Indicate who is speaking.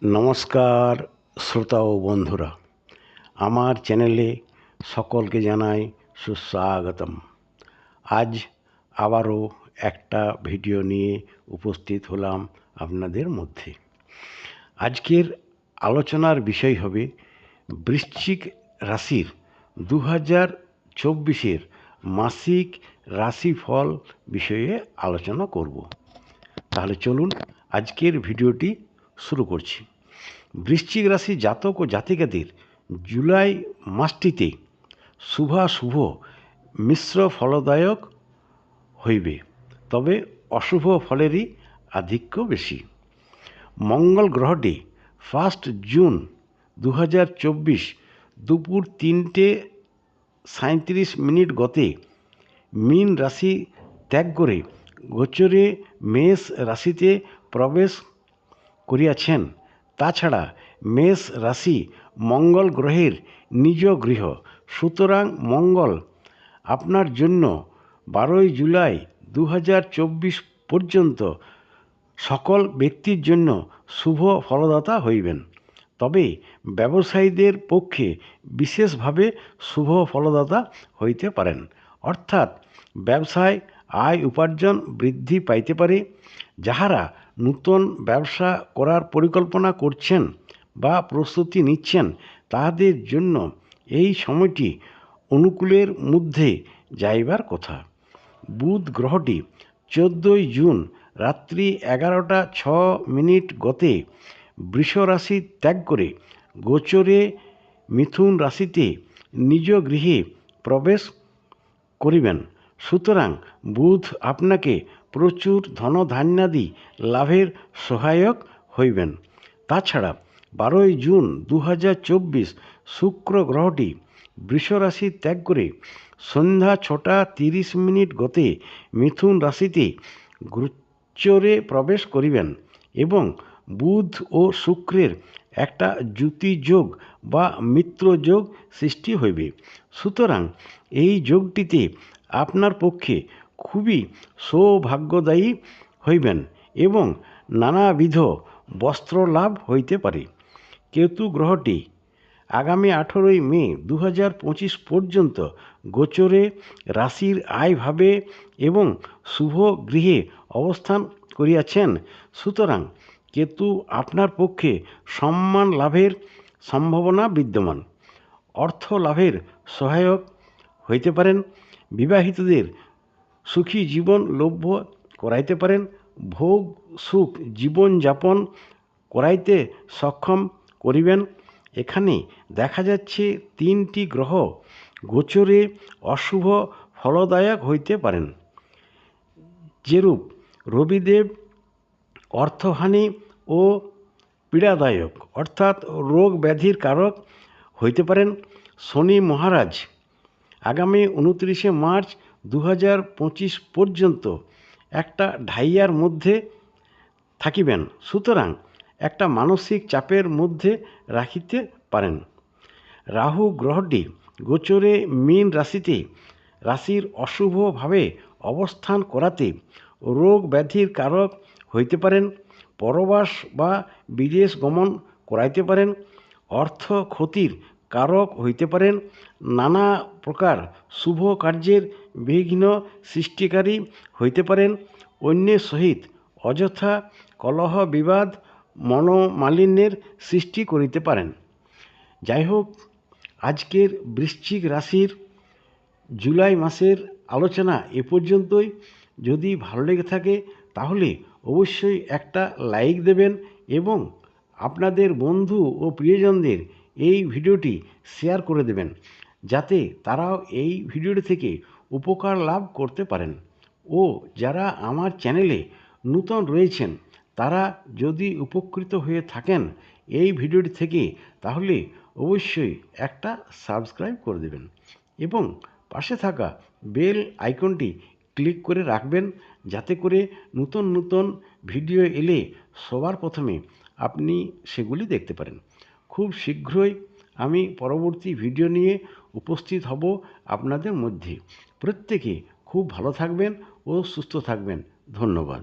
Speaker 1: নমস্কার শ্রোতা ও বন্ধুরা, আমার চ্যানেলে সকলকে জানাই সুস্বাগতম। আজ আবারও একটা ভিডিও নিয়ে উপস্থিত হলাম আপনাদের মধ্যে। আজকের আলোচনার বিষয় হবে বৃশ্চিক রাশির 2024-এর মাসিক রাশিফল বিষয়ে আলোচনা করব। তাহলে চলুন আজকের ভিডিওটি শুরু করছি। বৃশ্চিক রাশি জাতক ও জাতিকাদের জুলাই মাসটিতে শুভাশুভ মিশ্র ফলদায়ক হইবে, তবে অশুভ ফলেরই আধিক্য বেশি। মঙ্গল গ্রহটি 1 জুন 2024 দুপুর 3:37 গতে মীন রাশি ত্যাগ করে গোচরে মেষ রাশিতে প্রবেশ করিয়াছেন। তাছাড়া মেষ রাশি মঙ্গল গ্রহের নিজ গৃহ, সুতরাং মঙ্গল আপনার জন্য 12 জুলাই 2024 পর্যন্ত সকল ব্যক্তির জন্য শুভ ফলদাতা হইবেন, তবে ব্যবসায়ীদের পক্ষে বিশেষভাবে শুভ ফলদাতা হইতে পারেন। অর্থাৎ ব্যবসায় আয় উপার্জন বৃদ্ধি পাইতে পারে। যাহারা নূতন ব্যবসা করার পরিকল্পনা করছেন বা প্রস্তুতি নিচ্ছেন, তাহাদের জন্য এই সময়টি অনুকূলের মধ্যে যাইবার কথা। বুধ গ্রহটি 14 জুন রাত্রি 11:06 গতে বৃষ রাশি ত্যাগ করে গোচরে মিথুন রাশিতে নিজ গৃহে প্রবেশ করিবেন। সুতরাং বুধ আপনাকে প্রচুর ধনধান্যাদি লাভের সহায়ক হইবেন। তাছাড়া 12 জুন 2024 শুক্র গ্রহটি বৃষ রাশি ত্যাগ করে সন্ধ্যা 6:30 গতে মিথুন রাশিতে গোচরে প্রবেশ করিবেন এবং বুধ ও শুক্রের একটা জ্যোতি যোগ বা মিত্র যোগ সৃষ্টি হইবে। সুতরাং এই যোগটিতে আপনার পক্ষে খুবই সৌভাগ্যদায়ী হইবেন এবং নানাবিধ বস্ত্র লাভ হইতে পারে। কেতু গ্রহটি আগামী 18 মে 2025 পর্যন্ত গোচরে রাশির আয়ভাবে এবং শুভ গৃহে অবস্থান করিয়াছেন। সুতরাং কেতু আপনার পক্ষে সম্মান লাভের সম্ভাবনা বিদ্যমান, অর্থ লাভের সহায়ক হইতে পারেন। বিবাহিতদের সুখী জীবন লভ্য করাইতে পারেন। ভোগ সুখ জীবনযাপন করাইতে সক্ষম করিবেন। এখানে দেখা যাচ্ছে 3টি গ্রহ গোচরে অশুভ ফলদায়ক হইতে পারেন, যেরূপ রবিদেব অর্থহানি ও পীড়াদায়ক অর্থাৎ রোগ ব্যাধির কারক হইতে পারেন। শনি মহারাজ আগামী 29 মার্চ 2025 পর্যন্ত একটা ঢাইয়ার মধ্যে থাকিবেন, সুতরাং একটা মানসিক চাপের মধ্যে রাখিতে পারেন। রাহু গ্রহটি গোচরে মীন রাশিতে রাশির অশুভভাবে অবস্থান করাতে রোগ ব্যাধির কারক হইতে পারেন। পরবাস বা বিদেশ গমন করাইতে পারেন। অর্থ ক্ষতির কারক হইতে পারেন। নানা প্রকার শুভ কার্যের বিঘ্ন সৃষ্টিকারী হইতে পারেন। অন্যের সহিত অযথা কলহ বিবাদ মনোমালিন্যের সৃষ্টি করিতে পারেন। যাই হোক, আজকের বৃশ্চিক রাশির জুলাই মাসের আলোচনা এ পর্যন্তই। যদি ভালো লেগে থাকে তাহলে অবশ্যই একটা লাইক দেবেন এবং আপনাদের বন্ধু ও প্রিয়জনদের এই ভিডিওটি শেয়ার করে দেবেন, যাতে তারাও এই ভিডিওটি থেকে উপকার লাভ করতে পারেন। ও যারা আমার চ্যানেলে নূতন রয়েছেন, তারা যদি উপকৃত হয়ে থাকেন এই ভিডিওটি থেকে, তাহলে অবশ্যই একটা সাবস্ক্রাইব করে দেবেন এবং পাশে থাকা বেল আইকনটি ক্লিক করে রাখবেন, যাতে করে নতুন নতুন ভিডিও এলে সবার প্রথমে আপনি সেগুলি দেখতে পারেন। খুব শীঘ্রই আমি পরবর্তী ভিডিও নিয়ে উপস্থিত হব আপনাদের মধ্যে। প্রত্যেকে খুব ভালো থাকবেন ও সুস্থ থাকবেন। ধন্যবাদ।